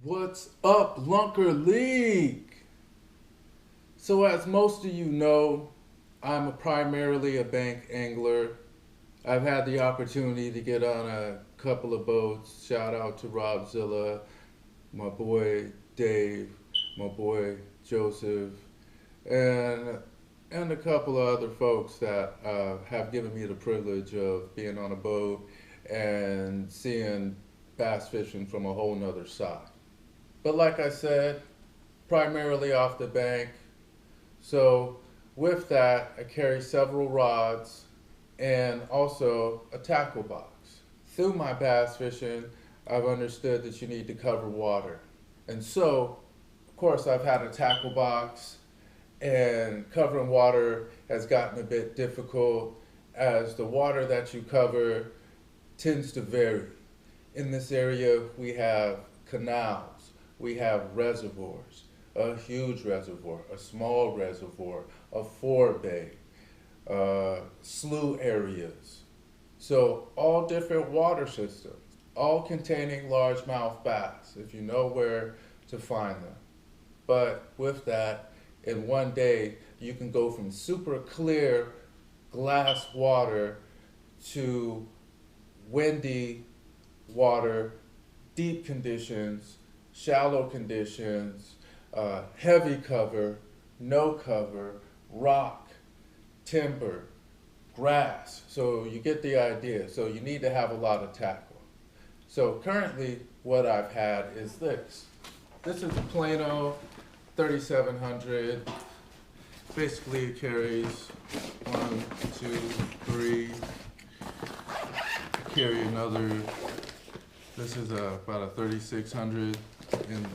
What's up, Lunker League? So as most of you know, I'm primarily a bank angler. I've had the opportunity to get on a couple of boats. Shout out to Robzilla, my boy Dave, my boy Joseph, and a couple of other folks that have given me the privilege of being on a boat and seeing bass fishing from a whole nother side. But like I said, primarily off the bank. So with that, I carry several rods and also a tackle box. Through my bass fishing, I've understood that you need to cover water. And so, of course, I've had a tackle box, and covering water has gotten a bit difficult as the water that you cover tends to vary. In this area, we have canals. We have reservoirs, a huge reservoir, a small reservoir, a forebay, slough areas. So all different water systems, all containing largemouth bass, if you know where to find them. But with that, in one day, you can go from super clear glass water to windy water, deep conditions, shallow conditions, heavy cover, no cover, rock, timber, grass. So you get the idea. So you need to have a lot of tackle. So currently what I've had is this. This is a Plano 3700. Basically it carries 1, 2, 3. I carry another. This is about a 3600 in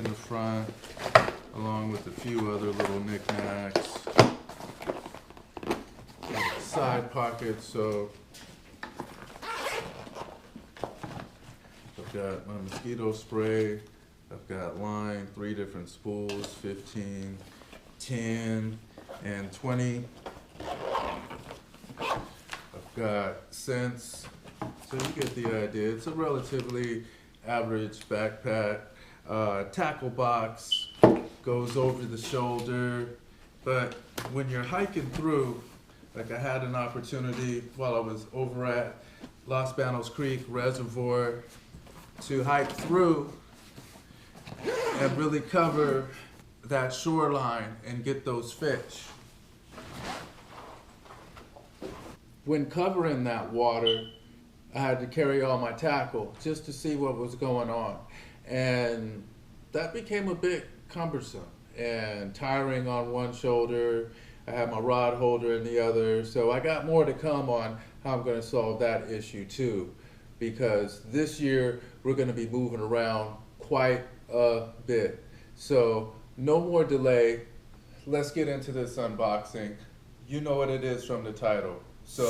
the front, along with a few other little knickknacks. Side pockets, so I've got my mosquito spray, I've got line, 3 different spools, 15, 10, and 20. I've got scents, so you get the idea. It's a relatively average backpack. Tackle box goes over the shoulder, but when you're hiking through, like I had an opportunity while I was over at Los Banos Creek Reservoir to hike through and really cover that shoreline and get those fish. When covering that water, I had to carry all my tackle just to see what was going on. And that became a bit cumbersome and tiring on one shoulder. I had my rod holder in the other. So I got more to come on how I'm going to solve that issue too. Because this year we're going to be moving around quite a bit. So no more delay. Let's get into this unboxing. You know what it is from the title. So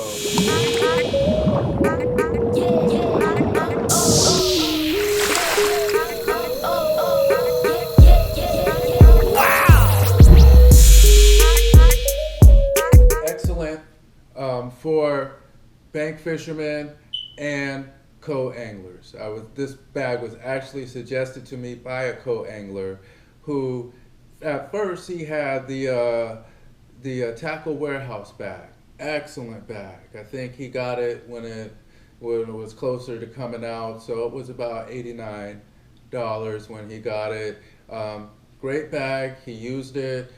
excellent for bank fishermen and co-anglers. This bag was actually suggested to me by a co-angler who, at first, he had the tackle warehouse bag. Excellent bag. I think he got it when it was closer to coming out, so it was about $89 when he got it. Great bag. He used it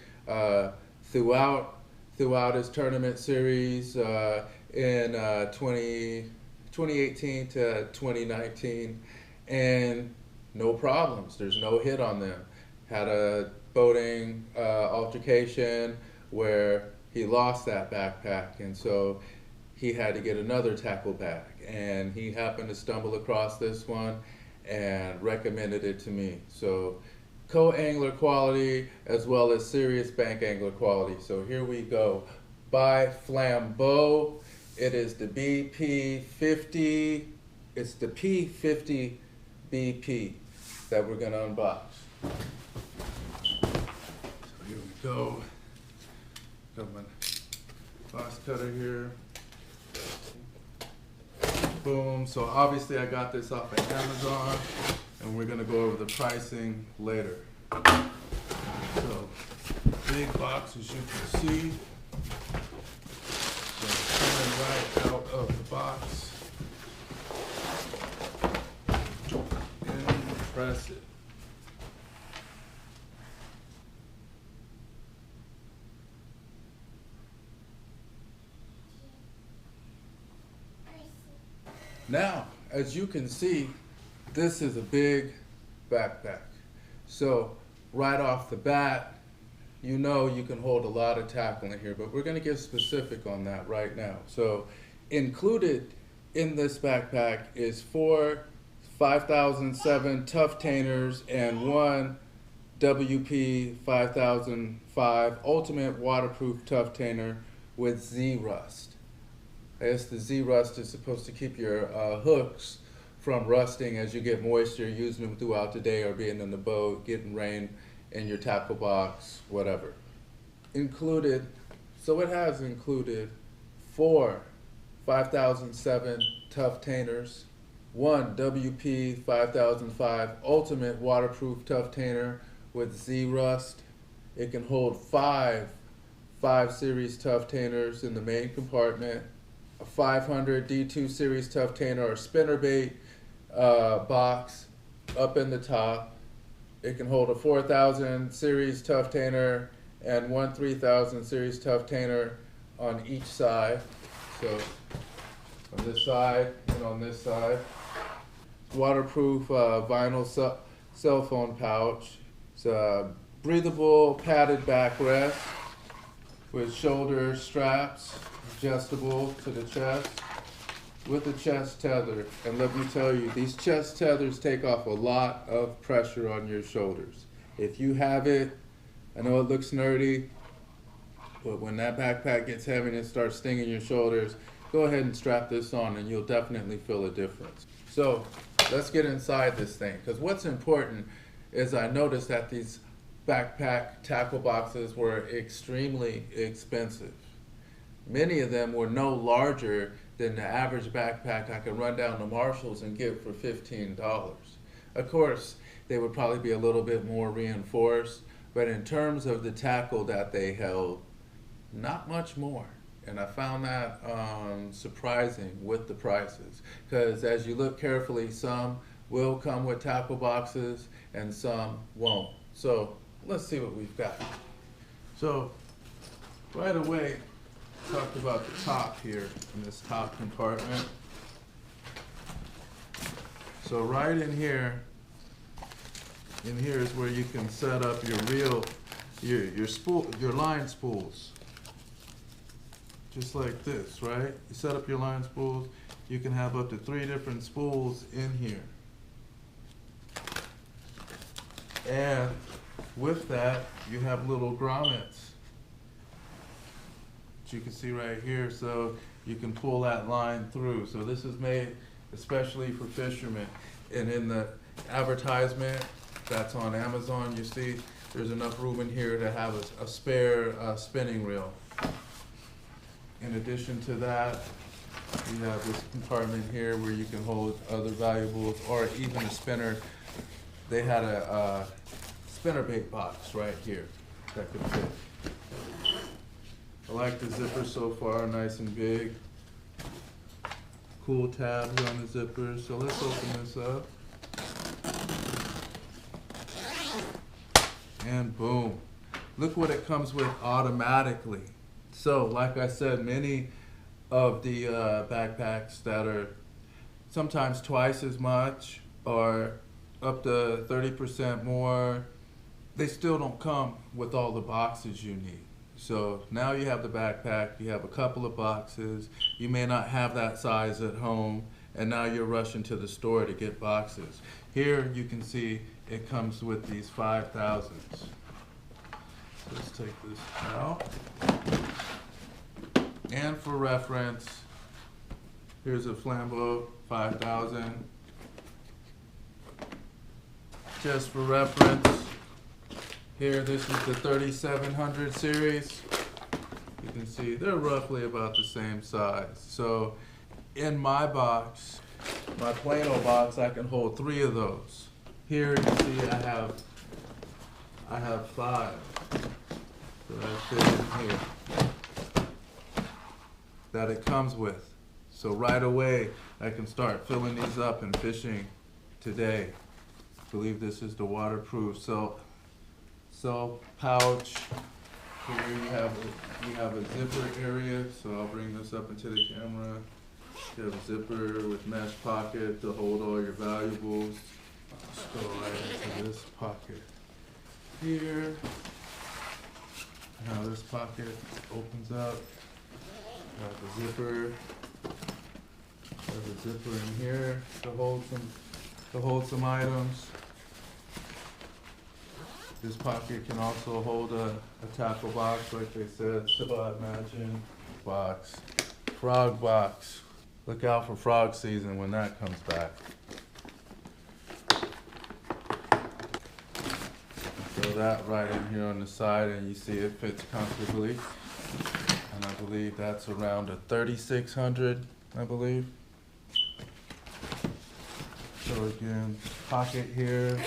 throughout his tournament series in 2018 to 2019, and no problems. There's no hit on them. Had a boating altercation where he lost that backpack, and so he had to get another tackle bag, and he happened to stumble across this one and recommended it to me. So co-angler quality as well as serious bank angler quality. So here we go. By Flambeau. It is the BP50. It's the P50BP that we're gonna unbox. So here we go. Got my box cutter here. Boom. So obviously I got this off of Amazon. and we're gonna go over the pricing later. So, big box as you can see. So coming right out of the box. And press it. Now, as you can see, this is a big backpack. So right off the bat, you know you can hold a lot of tackle in here, but we're going to get specific on that right now. So included in this backpack is 4 5007 tough tainers and 1 WP 5005 ultimate waterproof tough tainer with Z-Rust. I guess the Z-Rust is supposed to keep your hooks from rusting as you get moisture using them throughout the day or being in the boat, getting rain in your tackle box, whatever. Included, so it has included 4 5007 tough tainers, 1 WP 5005 ultimate waterproof tough tainer with Z-Rust. It can hold 5 series tough tainers in the main compartment, a 500 D2 series tough tainer or spinnerbait box up in the top. It can hold a 4000 series tough tainer and 1 3000 series tough tainer on each side. So on this side and on this side. Waterproof vinyl cell phone pouch. It's a breathable padded backrest with shoulder straps, adjustable to the chest, with a chest tether. And let me tell you, these chest tethers take off a lot of pressure on your shoulders. If you have it, I know it looks nerdy, but when that backpack gets heavy and it starts stinging your shoulders, go ahead and strap this on and you'll definitely feel a difference. So let's get inside this thing, because what's important is I noticed that these backpack tackle boxes were extremely expensive. Many of them were no larger than the average backpack I could run down to Marshall's and get for $15. Of course, they would probably be a little bit more reinforced, but in terms of the tackle that they held, not much more. And I found that surprising with the prices, because as you look carefully, some will come with tackle boxes and some won't. So let's see what we've got. So right away, talked about the top here in this top compartment. So right in here is where you can set up your reel, your line spools. Just like this, right? You set up your line spools, you can have up to 3 different spools in here. And with that, you have little grommets, which you can see right here, so you can pull that line through. So this is made especially for fishermen. And in the advertisement that's on Amazon, you see there's enough room in here to have a spare spinning reel. In addition to that, you have this compartment here where you can hold other valuables or even a spinner. They had a spinnerbait box right here that could fit. I like the zipper so far, nice and big. Cool tabs on the zipper. So let's open this up. And boom. Look what it comes with automatically. So, like I said, many of the backpacks that are sometimes twice as much or up to 30% more, they still don't come with all the boxes you need. So now you have the backpack, you have a couple of boxes, you may not have that size at home, and now you're rushing to the store to get boxes. Here you can see it comes with these 5000s. Let's take this out. And for reference, here's a Flambeau 5000. Just for reference, here this is the 3700 series. You can see they're roughly about the same size. So in my box, my Plano box, I can hold 3 of those. Here you see I have 5 that I fit in here that it comes with. So right away I can start filling these up and fishing today. I believe this is the waterproof so pouch. Here you have a zipper area, so I'll bring this up into the camera. You have a zipper with mesh pocket to hold all your valuables. Let's go right into this pocket here. Now this pocket opens up. Got the zipper. There's a zipper in here to hold some items. This pocket can also hold a tackle box, like they said. So I imagine box, frog box. Look out for frog season when that comes back. Throw that right in here on the side, and you see it fits comfortably. And I believe that's around a 3600, I believe. So again, pocket here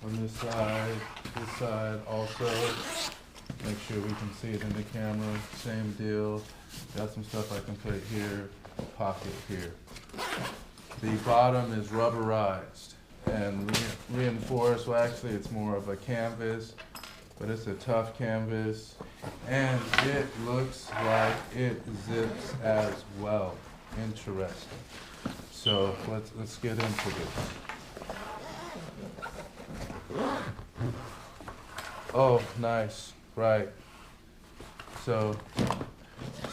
on this side also. Make sure we can see it in the camera. Same deal. Got some stuff I can put here, pocket here. The bottom is rubberized and reinforced. Well, actually it's more of a canvas, but it's a tough canvas. And it looks like it zips as well. Interesting. So let's get into this. Oh, nice, right. So,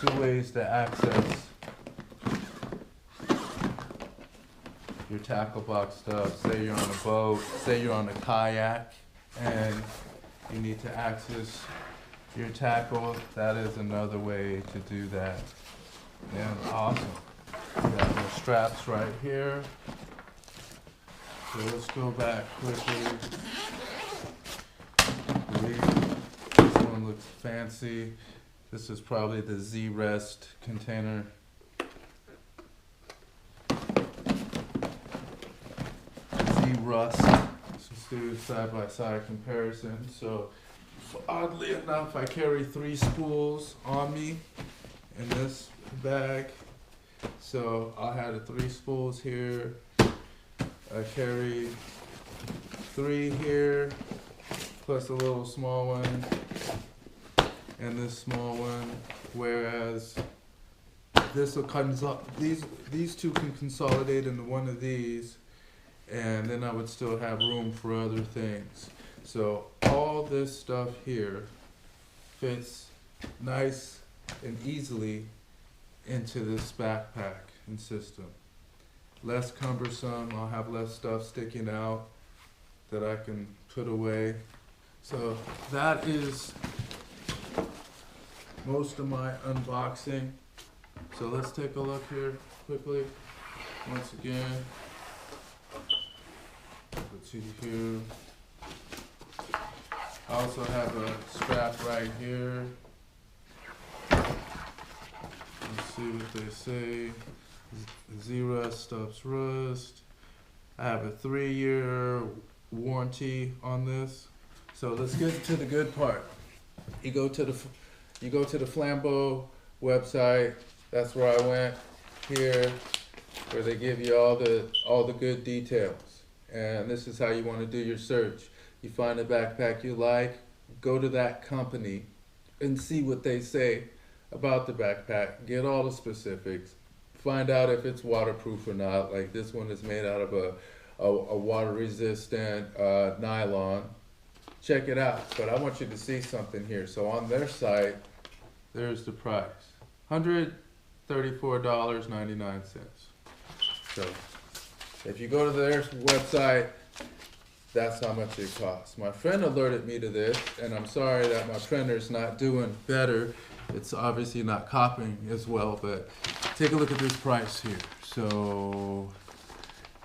2 ways to access your tackle box stuff. Say you're on a boat, say you're on a kayak, and you need to access your tackle. That is another way to do that. And awesome. We got the straps right here. So let's go back quickly. This one looks fancy. This is probably the Z-Rest container. Z-Rust. Let's do a side-by-side comparison. So oddly enough, I carry 3 spools on me in this bag. So I had 3 spools here. I carry 3 here, plus a little small one, and this small one. Whereas this will these 2 can consolidate into one of these, and then I would still have room for other things. So all this stuff here fits nice and easily into this backpack and system. Less cumbersome, I'll have less stuff sticking out that I can put away. So that is most of my unboxing. So let's take a look here quickly. Once again, let's see here. I also have a strap right here. Let's see what they say. Z-Rust stops rust. I have a 3-year warranty on this. So let's get to the good part. You go to the Flambeau website. That's where I went here, where they give you all the good details. And this is how you want to do your search. You find a backpack you like, go to that company and see what they say about the backpack. Get all the specifics. Find out if it's waterproof or not. Like this one is made out of a water-resistant nylon. Check it out. But I want you to see something here. So on their site, there's the price. $134.99. So if you go to their website, that's how much it costs. My friend alerted me to this, and I'm sorry that my printer's not doing better. It's obviously not copying as well, but take a look at this price here. So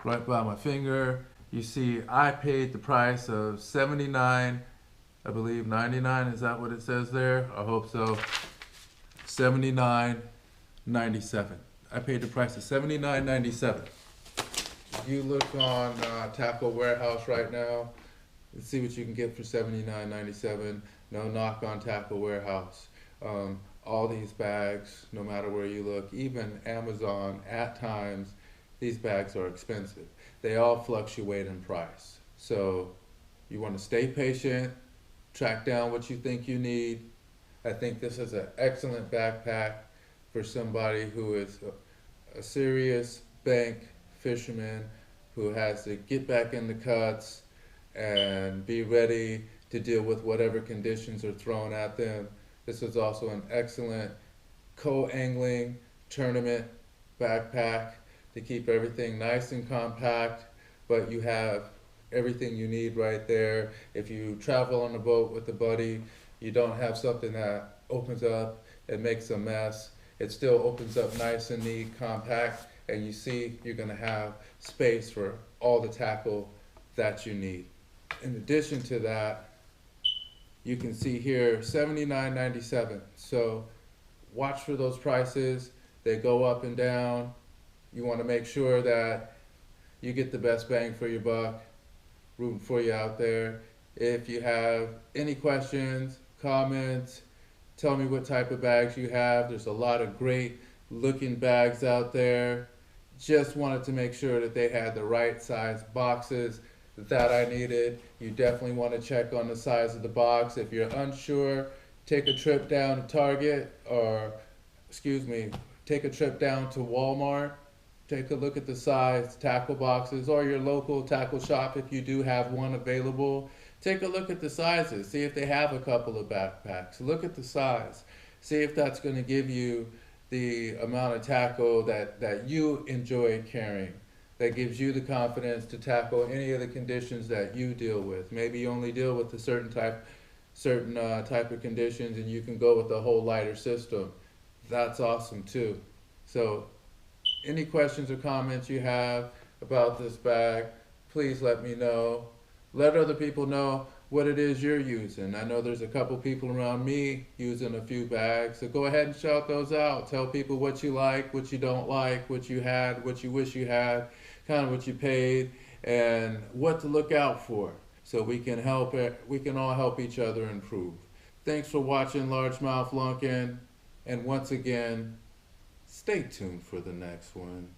right by my finger, you see I paid the price of $79, I believe 99, is that what it says there? I hope so. $79.97. I paid the price of $79.97. you look on Tackle Warehouse right now, see what you can get for $79.97. No knock on Tackle Warehouse. All these bags, no matter where you look, even Amazon, at times, these bags are expensive. They all fluctuate in price. So you want to stay patient, track down what you think you need. I think this is an excellent backpack for somebody who is a serious bank fisherman who has to get back in the cuts and be ready to deal with whatever conditions are thrown at them. This is also an excellent co-angling tournament backpack to keep everything nice and compact, but you have everything you need right there. If you travel on a boat with a buddy, you don't have something that opens up and makes a mess. It still opens up nice and neat, compact, and you see you're gonna have space for all the tackle that you need. In addition to that, you can see here $79.97. So watch for those prices. They go up and down. You want to make sure that you get the best bang for your buck. Rooting for you out there. If you have any questions, comments, tell me what type of bags you have. There's a lot of great looking bags out there. Just wanted to make sure that they had the right size boxes that I needed. You definitely want to check on the size of the box. If you're unsure, take a trip down to Target, or take a trip down to Walmart. Take a look at the size tackle boxes, or your local tackle shop if you do have one available. Take a look at the sizes. See if they have a couple of backpacks. Look at the size. See if that's going to give you the amount of tackle that you enjoy carrying, that gives you the confidence to tackle any of the conditions that you deal with. Maybe you only deal with a certain type of conditions, and you can go with a whole lighter system. That's awesome too. So any questions or comments you have about this bag, please let me know. Let other people know what it is you're using. I know there's a couple people around me using a few bags, so go ahead and shout those out. Tell people what you like, what you don't like, what you had, what you wish you had, kind of what you paid, and what to look out for, so we can all help each other improve. Thanks for watching Largemouth Lunkin', and once again, stay tuned for the next one.